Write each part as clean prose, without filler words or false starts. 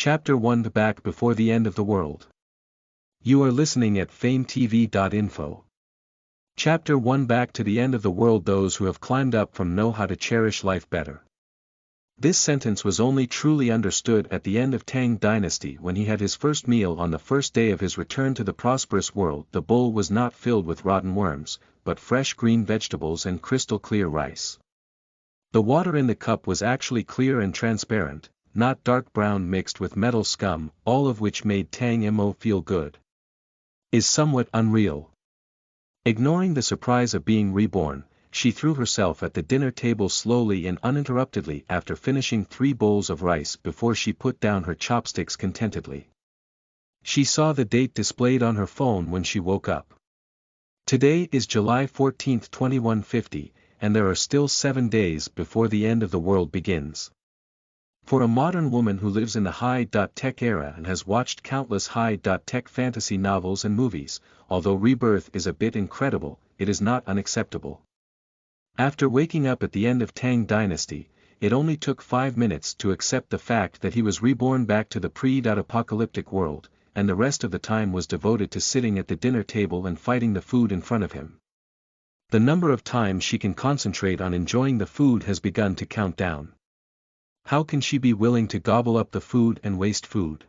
Chapter 1 Back Before the End of the World. You are listening at FameTV.info. Chapter 1 Back to the End of the World. Those who have climbed up from know how to cherish life better. This sentence was only truly understood at the end of Tang Dynasty when he had his first meal on the first day of his return to the prosperous world. The bowl was not filled with rotten worms, but fresh green vegetables and crystal clear rice. The water in the cup was actually clear and transparent, not dark brown mixed with metal scum, all of which made Tang Mo feel good. Is somewhat unreal. Ignoring the surprise of being reborn, she threw herself at the dinner table slowly and uninterruptedly after finishing 3 bowls of rice before she put down her chopsticks contentedly. She saw the date displayed on her phone when she woke up. Today is July 14, 2150, and there are still 7 days before the end of the world begins. For a modern woman who lives in the high-tech era and has watched countless high-tech fantasy novels and movies, although rebirth is a bit incredible, it is not unacceptable. After waking up at the end of Tang Dynasty, it only took 5 minutes to accept the fact that he was reborn back to the pre-apocalyptic world, and the rest of the time was devoted to sitting at the dinner table and fighting the food in front of him. The number of times she can concentrate on enjoying the food has begun to count down. How can she be willing to gobble up the food and waste food?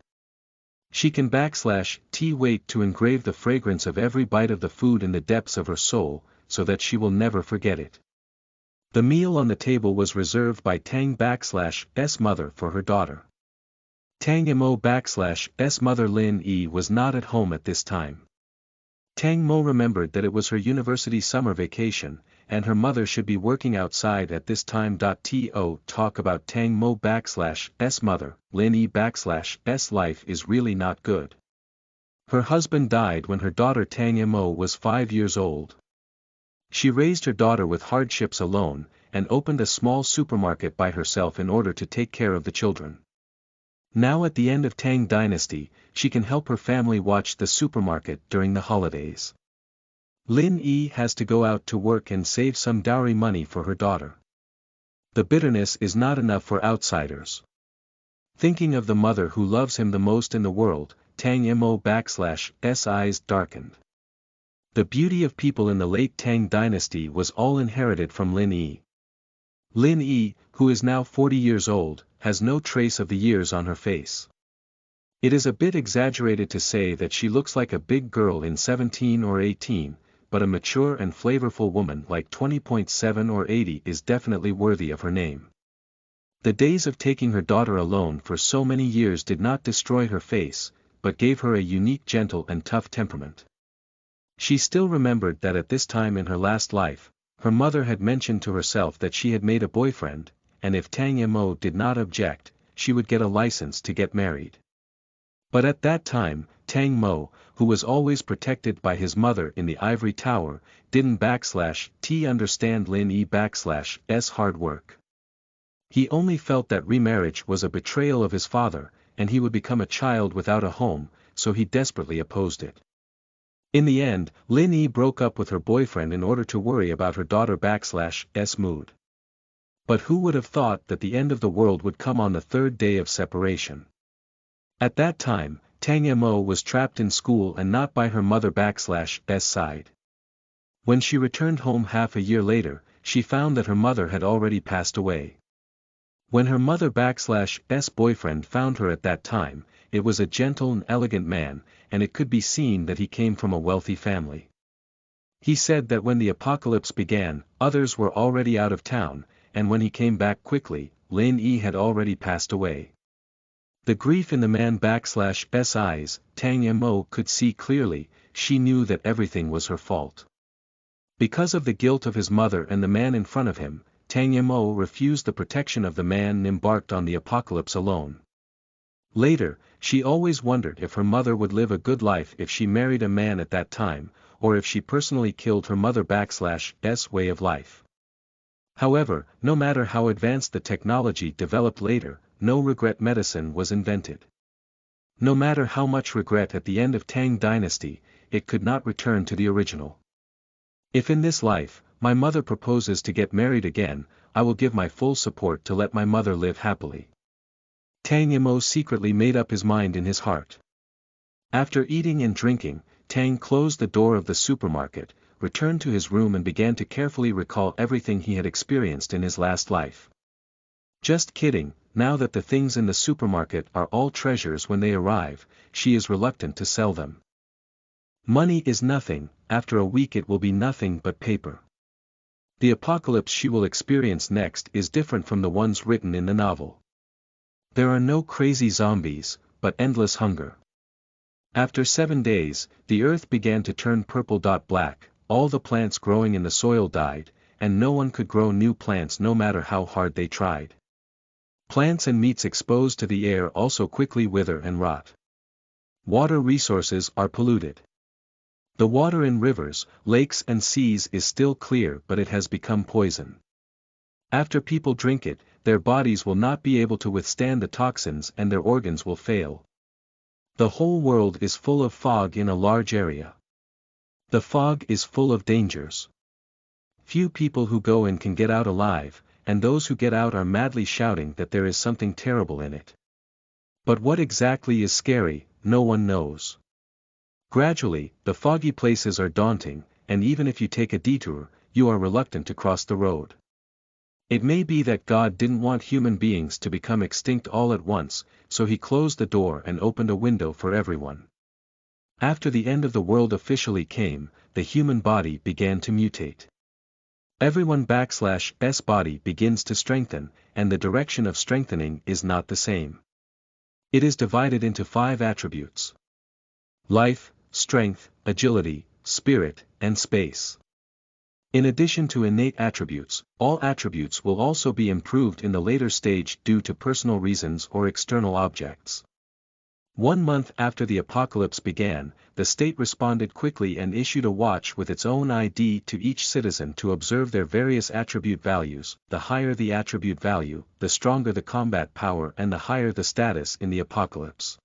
She can wait to engrave the fragrance of every bite of the food in the depths of her soul, so that she will never forget it. The meal on the table was reserved by Tang/S mother for her daughter. Tang Mo/S mother Lin Yi was not at home at this time. Tang Mo remembered that it was her university summer vacation, and her mother should be working outside at this time. Talk about Tang Mo/S mother, Lin Yi/S life is really not good. Her husband died when her daughter Tang Mo was 5 years old. She raised her daughter with hardships alone, and opened a small supermarket by herself in order to take care of the children. Now at the end of Tang Dynasty, she can help her family watch the supermarket during the holidays. Lin Yi has to go out to work and save some dowry money for her daughter. The bitterness is not enough for outsiders. Thinking of the mother who loves him the most in the world, Tang Mo/S eyes darkened. The beauty of people in the late Tang Dynasty was all inherited from Lin Yi. Lin Yi, who is now 40 years old, has no trace of the years on her face. It is a bit exaggerated to say that she looks like a big girl in 17 or 18, but a mature and flavorful woman like 20.7 or 80 is definitely worthy of her name. The days of taking her daughter alone for so many years did not destroy her face, but gave her a unique gentle and tough temperament. She still remembered that at this time in her last life, her mother had mentioned to herself that she had made a boyfriend, and if Tang Mo did not object, she would get a license to get married. But at that time, Tang Mo, who was always protected by his mother in the ivory tower, didn't understand Lin Yi/S hard work. He only felt that remarriage was a betrayal of his father, and he would become a child without a home, so he desperately opposed it. In the end, Lin Yi broke up with her boyfriend in order to worry about her daughter/S mood. But who would have thought that the end of the world would come on the 3rd day of separation? At that time, Tang Mo was trapped in school and not by her mother/S side. When she returned home half a year later, she found that her mother had already passed away. When her mother/S boyfriend found her at that time, it was a gentle and elegant man, and it could be seen that he came from a wealthy family. He said that when the apocalypse began, others were already out of town, and when he came back quickly, Lin Yi had already passed away. The grief in the man/S eyes, Tang Mo could see clearly. She knew that everything was her fault. Because of the guilt of his mother and the man in front of him, Tang Mo refused the protection of the man and embarked on the apocalypse alone. Later, she always wondered if her mother would live a good life if she married a man at that time, or if she personally killed her mother/S way of life. However, no matter how advanced the technology developed later, no regret medicine was invented. No matter how much regret at the end of Tang Dynasty, it could not return to the original. If in this life, my mother proposes to get married again, I will give my full support to let my mother live happily. Tang Mo secretly made up his mind in his heart. After eating and drinking, Tang closed the door of the supermarket, returned to his room and began to carefully recall everything he had experienced in his last life. Just kidding, now that the things in the supermarket are all treasures when they arrive, she is reluctant to sell them. Money is nothing, after a week it will be nothing but paper. The apocalypse she will experience next is different from the ones written in the novel. There are no crazy zombies, but endless hunger. After 7 days, the earth began to turn purple-black, all the plants growing in the soil died, and no one could grow new plants no matter how hard they tried. Plants and meats exposed to the air also quickly wither and rot. Water resources are polluted. The water in rivers, lakes and seas is still clear but it has become poison. After people drink it, their bodies will not be able to withstand the toxins and their organs will fail. The whole world is full of fog in a large area. The fog is full of dangers. Few people who go in can get out alive, and those who get out are madly shouting that there is something terrible in it. But what exactly is scary, no one knows. Gradually, the foggy places are daunting, and even if you take a detour, you are reluctant to cross the road. It may be that God didn't want human beings to become extinct all at once, so he closed the door and opened a window for everyone. After the end of the world officially came, the human body began to mutate. Everyone's body begins to strengthen, and the direction of strengthening is not the same. It is divided into 5 attributes: life, strength, agility, spirit, and space. In addition to innate attributes, all attributes will also be improved in the later stage due to personal reasons or external objects. 1 month after the apocalypse began, the state responded quickly and issued a watch with its own ID to each citizen to observe their various attribute values. The higher the attribute value, the stronger the combat power and the higher the status in the apocalypse.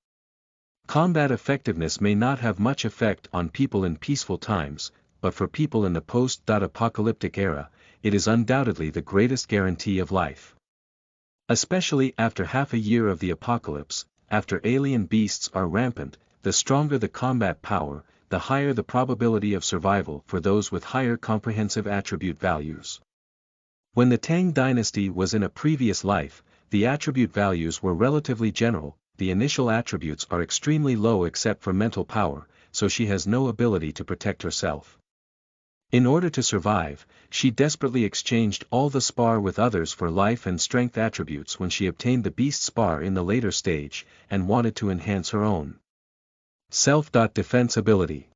Combat effectiveness may not have much effect on people in peaceful times, but for people in the post-apocalyptic era, it is undoubtedly the greatest guarantee of life. Especially after half a year of the apocalypse, after alien beasts are rampant, the stronger the combat power, the higher the probability of survival for those with higher comprehensive attribute values. When the Tang dynasty was in a previous life, the attribute values were relatively general. The initial attributes are extremely low except for mental power, so she has no ability to protect herself. In order to survive, she desperately exchanged all the spar with others for life and strength attributes when she obtained the beast spar in the later stage, and wanted to enhance her own self-defense ability.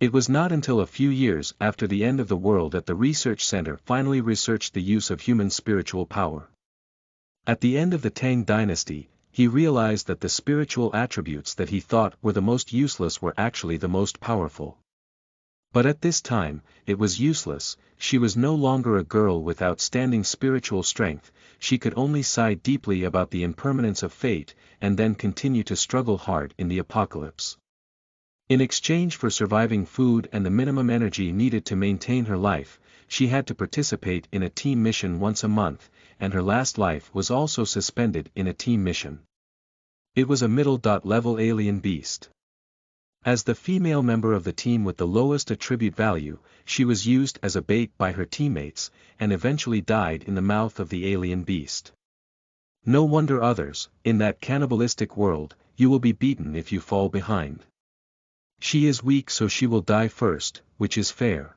It was not until a few years after the end of the world that the research center finally researched the use of human spiritual power. At the end of the Tang dynasty, he realized that the spiritual attributes that he thought were the most useless were actually the most powerful. But at this time, it was useless. She was no longer a girl with outstanding spiritual strength, she could only sigh deeply about the impermanence of fate, and then continue to struggle hard in the apocalypse. In exchange for surviving food and the minimum energy needed to maintain her life, she had to participate in a team mission once a month, and her last life was also suspended in a team mission. It was a middle-level alien beast. As the female member of the team with the lowest attribute value, she was used as a bait by her teammates, and eventually died in the mouth of the alien beast. No wonder others, in that cannibalistic world, you will be beaten if you fall behind. She is weak so she will die first, which is fair.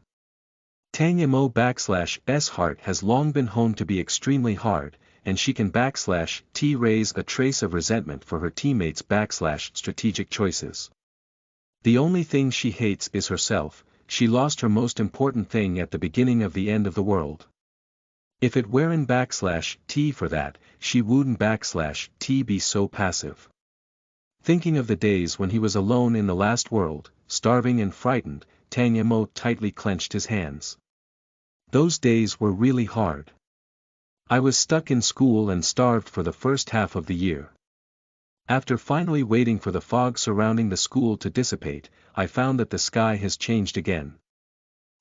Tang Mo_S heart has long been honed to be extremely hard, and she can /T raise a trace of resentment for her teammates' /strategic choices. The only thing she hates is herself. She lost her most important thing at the beginning of the end of the world. If it weren't /T for that, she wouldn't /T be so passive. Thinking of the days when he was alone in the last world, starving and frightened, Tang Mo tightly clenched his hands. Those days were really hard. I was stuck in school and starved for the first half of the year. After finally waiting for the fog surrounding the school to dissipate, I found that the sky has changed again.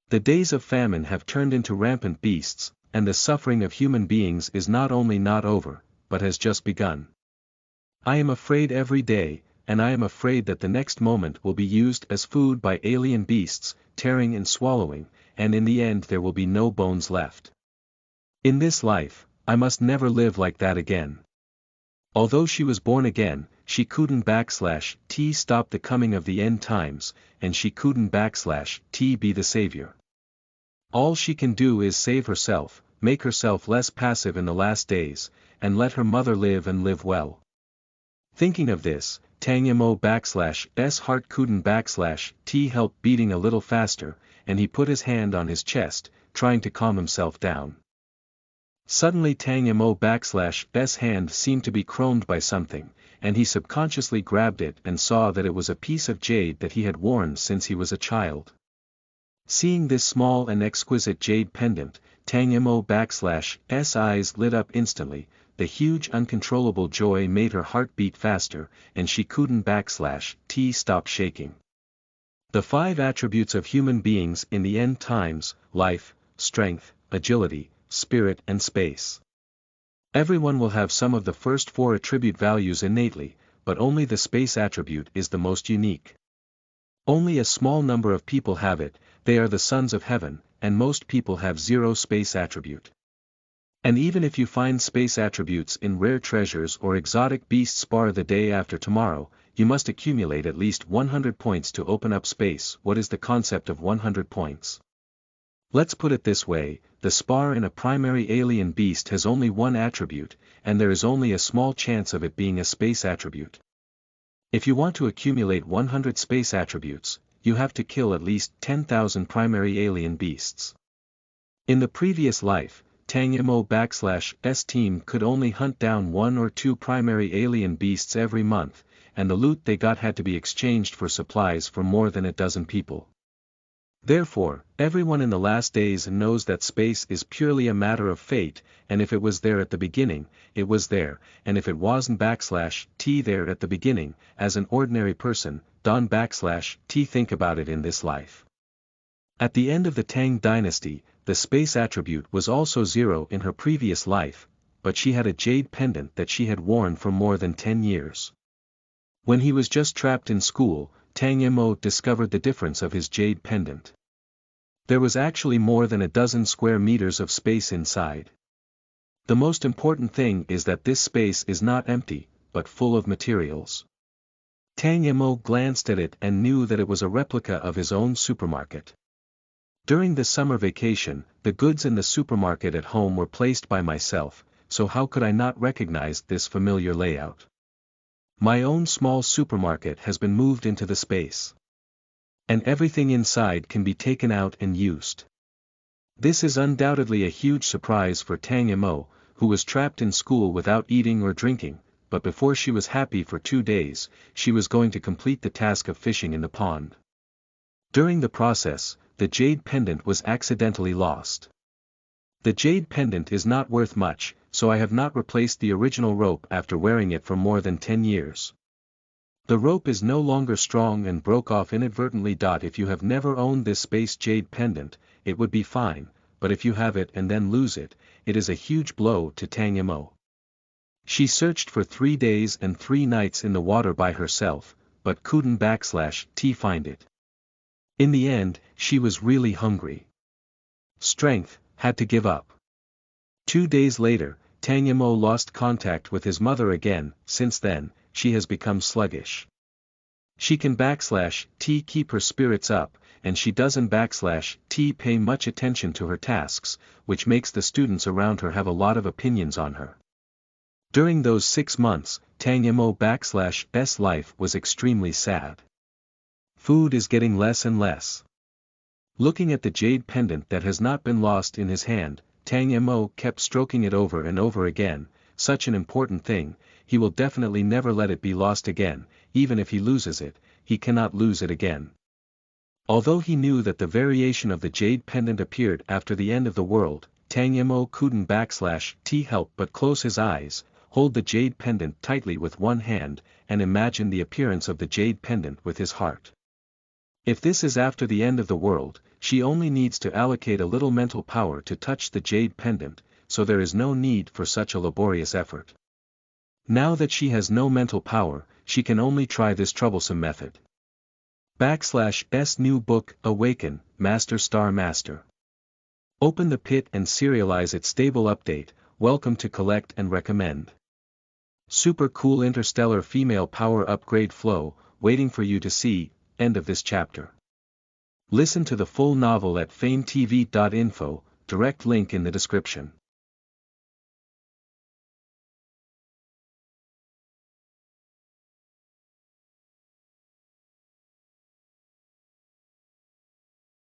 The days of famine have turned into rampant beasts, and the suffering of human beings is not only not over, but has just begun. I am afraid every day, and I am afraid that the next moment will be used as food by alien beasts, tearing and swallowing, and in the end there will be no bones left. In this life, I must never live like that again. Although she was born again, she couldn't /t stop the coming of the end times, and she couldn't /t be the savior. All she can do is save herself, make herself less passive in the last days, and let her mother live and live well. Thinking of this, Tang Mo /s heart couldn't /t help beating a little faster, and he put his hand on his chest, trying to calm himself down. Suddenly Tang Mo /s hand seemed to be chromed by something, and he subconsciously grabbed it and saw that it was a piece of jade that he had worn since he was a child. Seeing this small and exquisite jade pendant, Tang Mo /s eyes lit up instantly, the huge uncontrollable joy made her heart beat faster, and she couldn't /t stop shaking. The 5 attributes of human beings in the end times: life, strength, agility, spirit and space. Everyone will have some of the first 4 attribute values innately, but only the space attribute is the most unique. Only a small number of people have it, they are the sons of heaven, and most people have 0 space attribute. And even if you find space attributes in rare treasures or exotic beasts the day after tomorrow, you must accumulate at least 100 points to open up space. What is the concept of 100 points? Let's put it this way, the spar in a primary alien beast has only 1 attribute, and there is only a small chance of it being a space attribute. If you want to accumulate 100 space attributes, you have to kill at least 10,000 primary alien beasts. In the previous life, Tang Mo /s team could only hunt down 1 or 2 primary alien beasts every month, and the loot they got had to be exchanged for supplies for more than a dozen people. Therefore, everyone in the last days knows that space is purely a matter of fate, and if it was there at the beginning, it was there, and if it wasn't /t there at the beginning, as an ordinary person, don't /t think about it in this life. At the end of the Tang dynasty, the space attribute was also 0 in her previous life, but she had a jade pendant that she had worn for more than 10 years. When he was just trapped in school, Tang Mo discovered the difference of his jade pendant. There was actually more than a dozen square meters of space inside. The most important thing is that this space is not empty, but full of materials. Tang Mo glanced at it and knew that it was a replica of his own supermarket. During the summer vacation, the goods in the supermarket at home were placed by myself, so how could I not recognize this familiar layout? My own small supermarket has been moved into the space. And everything inside can be taken out and used. This is undoubtedly a huge surprise for Tang Mo, who was trapped in school without eating or drinking, but before she was happy for 2 days, she was going to complete the task of fishing in the pond. During the process, the jade pendant was accidentally lost. The jade pendant is not worth much, so I have not replaced the original rope after wearing it for more than 10 years. The rope is no longer strong and broke off inadvertently. If you have never owned this space jade pendant, it would be fine, but if you have it and then lose it, it is a huge blow to Tang Mo. She searched for 3 days and 3 nights in the water by herself, but couldn't /t find it. In the end, she was really hungry. Strength, had to give up. 2 days later, Tang Mo lost contact with his mother again. Since then, she has become sluggish. She can /t keep her spirits up, and she doesn't /t pay much attention to her tasks, which makes the students around her have a lot of opinions on her. During those 6 months, Tang Mo /s life was extremely sad. Food is getting less and less. Looking at the jade pendant that has not been lost in his hand, Tang Mo kept stroking it over and over again. Such an important thing, he will definitely never let it be lost again. Even if he loses it, he cannot lose it again. Although he knew that the variation of the jade pendant appeared after the end of the world, Tang Mo couldn't /t help but close his eyes, hold the jade pendant tightly with one hand, and imagine the appearance of the jade pendant with his heart. If this is after the end of the world, she only needs to allocate a little mental power to touch the jade pendant, so there is no need for such a laborious effort. Now that she has no mental power, she can only try this troublesome method. /S new book, Awaken, Master Star Master. Open the pit and serialize it. Stable update, welcome to collect and recommend. Super cool interstellar female power upgrade flow, waiting for you to see, end of this chapter. Listen to the full novel at FameTV.info, direct link in the description.